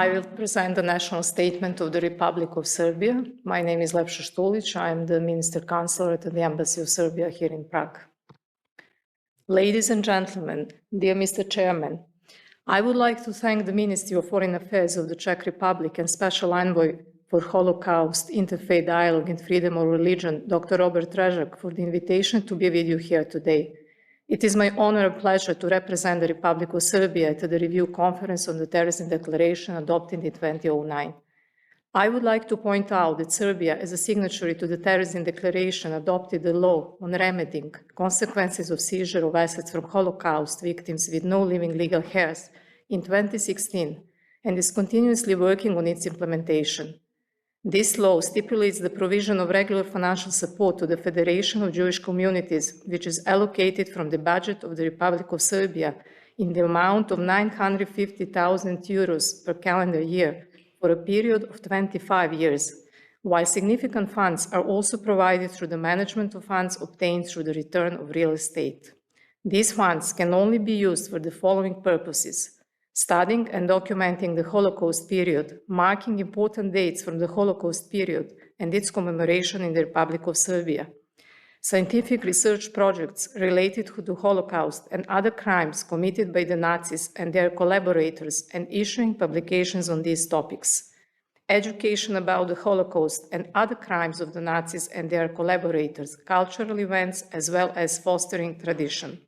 I will present the national statement of the Republic of Serbia. My name is Lepša Štulić. I am the Minister Counsellor at the Embassy of Serbia here in Prague. Ladies and gentlemen, dear Mr. Chairman, I would like to thank the Ministry of Foreign Affairs of the Czech Republic and Special Envoy for Holocaust, Interfaith Dialogue and Freedom of Religion, Dr. Robert Režek, for the invitation to be with you here today. It is my honor and pleasure to represent the Republic of Serbia at the review conference on the Terezín Declaration adopted in 2009. I would like to point out that Serbia, as a signatory to the Terezín Declaration, adopted the law on remedying consequences of seizure of assets from Holocaust victims with no living legal heirs in 2016 and is continuously working on its implementation. This law stipulates the provision of regular financial support to the Federation of Jewish Communities, which is allocated from the budget of the Republic of Serbia in the amount of 950,000 euros per calendar year for a period of 25 years, while significant funds are also provided through the management of funds obtained through the return of real estate. These funds can only be used for the following purposes: studying and documenting the Holocaust period, marking important dates from the Holocaust period and its commemoration in the Republic of Serbia, scientific research projects related to the Holocaust and other crimes committed by the Nazis and their collaborators and issuing publications on these topics, education about the Holocaust and other crimes of the Nazis and their collaborators, cultural events, as well as fostering tradition,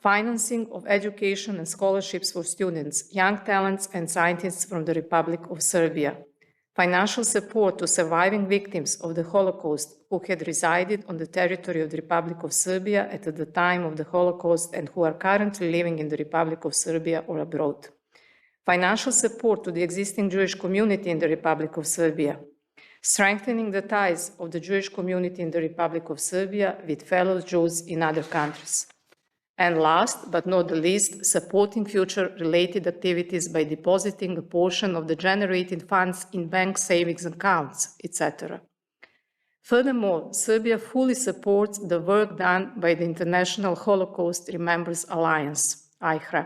financing of education and scholarships for students, young talents and scientists from the Republic of Serbia, financial support to surviving victims of the Holocaust who had resided on the territory of the Republic of Serbia at the time of the Holocaust and who are currently living in the Republic of Serbia or abroad, financial support to the existing Jewish community in the Republic of Serbia, strengthening the ties of the Jewish community in the Republic of Serbia with fellow Jews in other countries. And last but not the least, supporting future-related activities by depositing a portion of the generated funds in bank savings accounts, etc. Furthermore, Serbia fully supports the work done by the International Holocaust Remembrance Alliance, IHRA.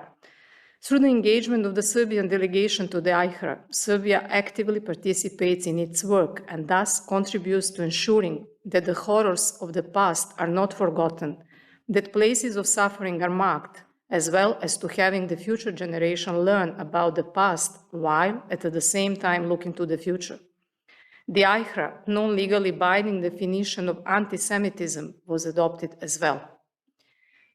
Through the engagement of the Serbian delegation to the IHRA, Serbia actively participates in its work and thus contributes to ensuring that the horrors of the past are not forgotten, that places of suffering are marked, as well as to having the future generation learn about the past while at the same time looking to the future. The IHRA, non-legally binding definition of anti-Semitism, was adopted as well.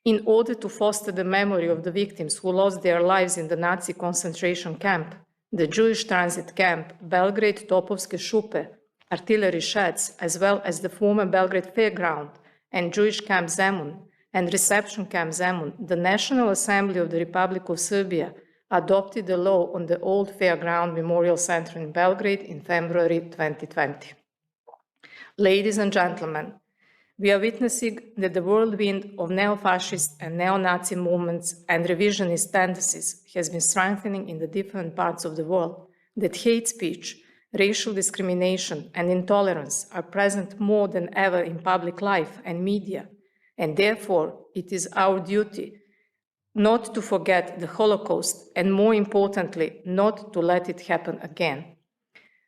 In order to foster the memory of the victims who lost their lives in the Nazi concentration camp, the Jewish transit camp, Belgrade Topovske Šupe, artillery sheds, as well as the former Belgrade Fairground and Jewish Camp Zemun, and Reception Camp Zemun, the National Assembly of the Republic of Serbia adopted the law on the old Fairground Memorial Center in Belgrade in February 2020. Ladies and gentlemen, we are witnessing that the whirlwind of neo-fascist and neo-Nazi movements and revisionist tendencies has been strengthening in the different parts of the world, that hate speech, racial discrimination, and intolerance are present more than ever in public life and media, and therefore it is our duty not to forget the Holocaust and, more importantly, not to let it happen again.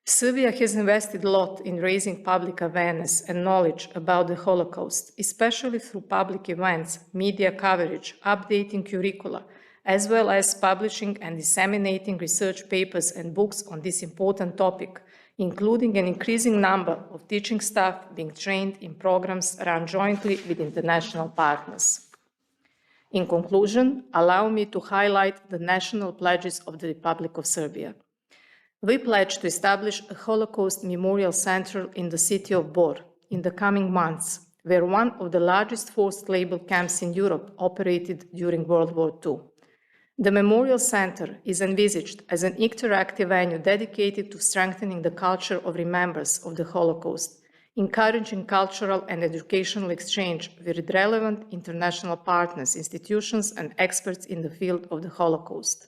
Serbia has invested a lot in raising public awareness and knowledge about the Holocaust, especially through public events, media coverage, updating curricula, as well as publishing and disseminating research papers and books on this important topic, including an increasing number of teaching staff being trained in programs run jointly with international partners. In conclusion, allow me to highlight the national pledges of the Republic of Serbia. We pledge to establish a Holocaust Memorial Center in the city of Bor in the coming months, where one of the largest forced labor camps in Europe operated during World War II. The Memorial Center is envisaged as an interactive venue dedicated to strengthening the culture of remembrance of the Holocaust, encouraging cultural and educational exchange with relevant international partners, institutions, and experts in the field of the Holocaust.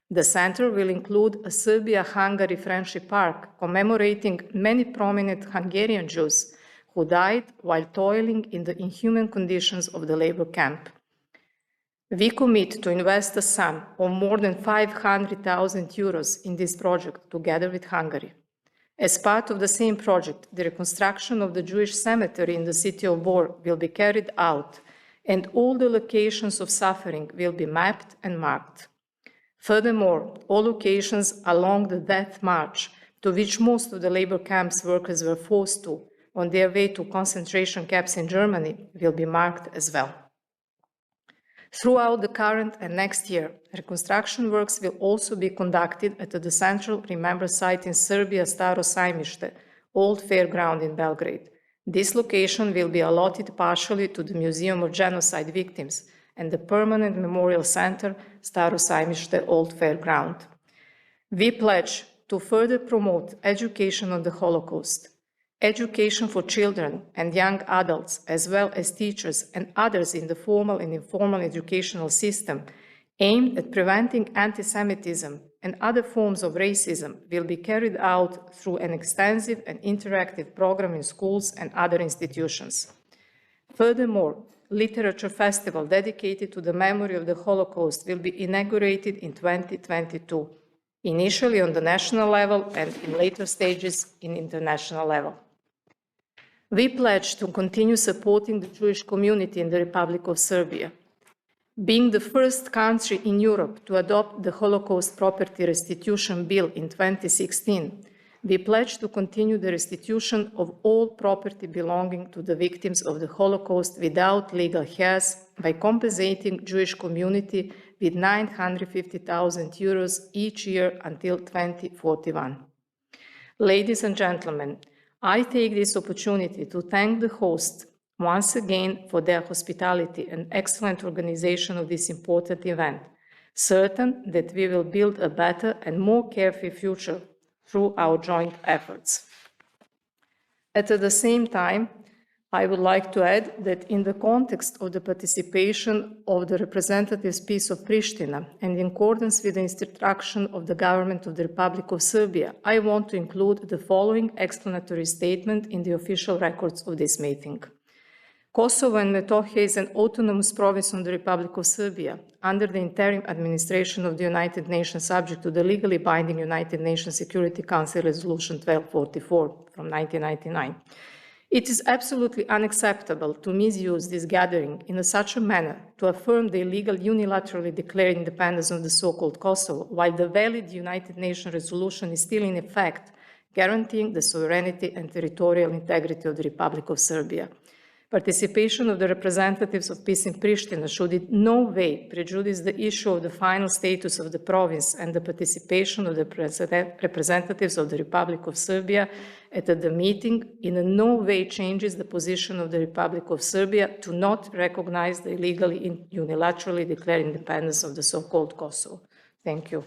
The center will include a Serbia-Hungary Friendship Park commemorating many prominent Hungarian Jews who died while toiling in the inhuman conditions of the labor camp. We commit to invest a sum of more than 500,000 euros in this project together with Hungary. As part of the same project, the reconstruction of the Jewish cemetery in the city of Bor will be carried out, and all the locations of suffering will be mapped and marked. Furthermore, all locations along the death march, to which most of the labor camps workers were forced to on their way to concentration camps in Germany, will be marked as well. Throughout the current and next year, reconstruction works will also be conducted at the Central Remember Site in Serbia, Staro Sajmište, Old Fairground in Belgrade. This location will be allotted partially to the Museum of Genocide Victims and the Permanent Memorial Center, Staro Sajmište, Old Fairground. We pledge to further promote education on the Holocaust, education for children and young adults, as well as teachers and others in the formal and informal educational system, aimed at preventing anti-Semitism and other forms of racism, will be carried out through an extensive and interactive program in schools and other institutions. Furthermore, Literature Festival dedicated to the memory of the Holocaust will be inaugurated in 2022, initially on the national level and in later stages in international level. We pledge to continue supporting the Jewish community in the Republic of Serbia. Being the first country in Europe to adopt the Holocaust Property Restitution Bill in 2016, we pledge to continue the restitution of all property belonging to the victims of the Holocaust without legal heirs by compensating Jewish community with 950,000 euros each year until 2041. Ladies and gentlemen, I take this opportunity to thank the host once again for their hospitality and excellent organization of this important event, certain that we will build a better and more carefree future through our joint efforts. At the same time, I would like to add that in the context of the participation of the representatives' Peace of Pristina and in accordance with the instruction of the government of the Republic of Serbia, I want to include the following explanatory statement in the official records of this meeting. Kosovo and Metohija is an autonomous province of the Republic of Serbia under the interim administration of the United Nations subject to the legally binding United Nations Security Council Resolution 1244 from 1999. It is absolutely unacceptable to misuse this gathering in such a manner to affirm the illegal unilaterally declared independence of the so-called Kosovo, while the valid United Nations resolution is still in effect, guaranteeing the sovereignty and territorial integrity of the Republic of Serbia. Participation of the representatives of peace in Pristina should in no way prejudice the issue of the final status of the province, and the participation of the representatives of the Republic of Serbia at the meeting in no way changes the position of the Republic of Serbia to not recognize the illegally unilaterally declared independence of the so-called Kosovo. Thank you.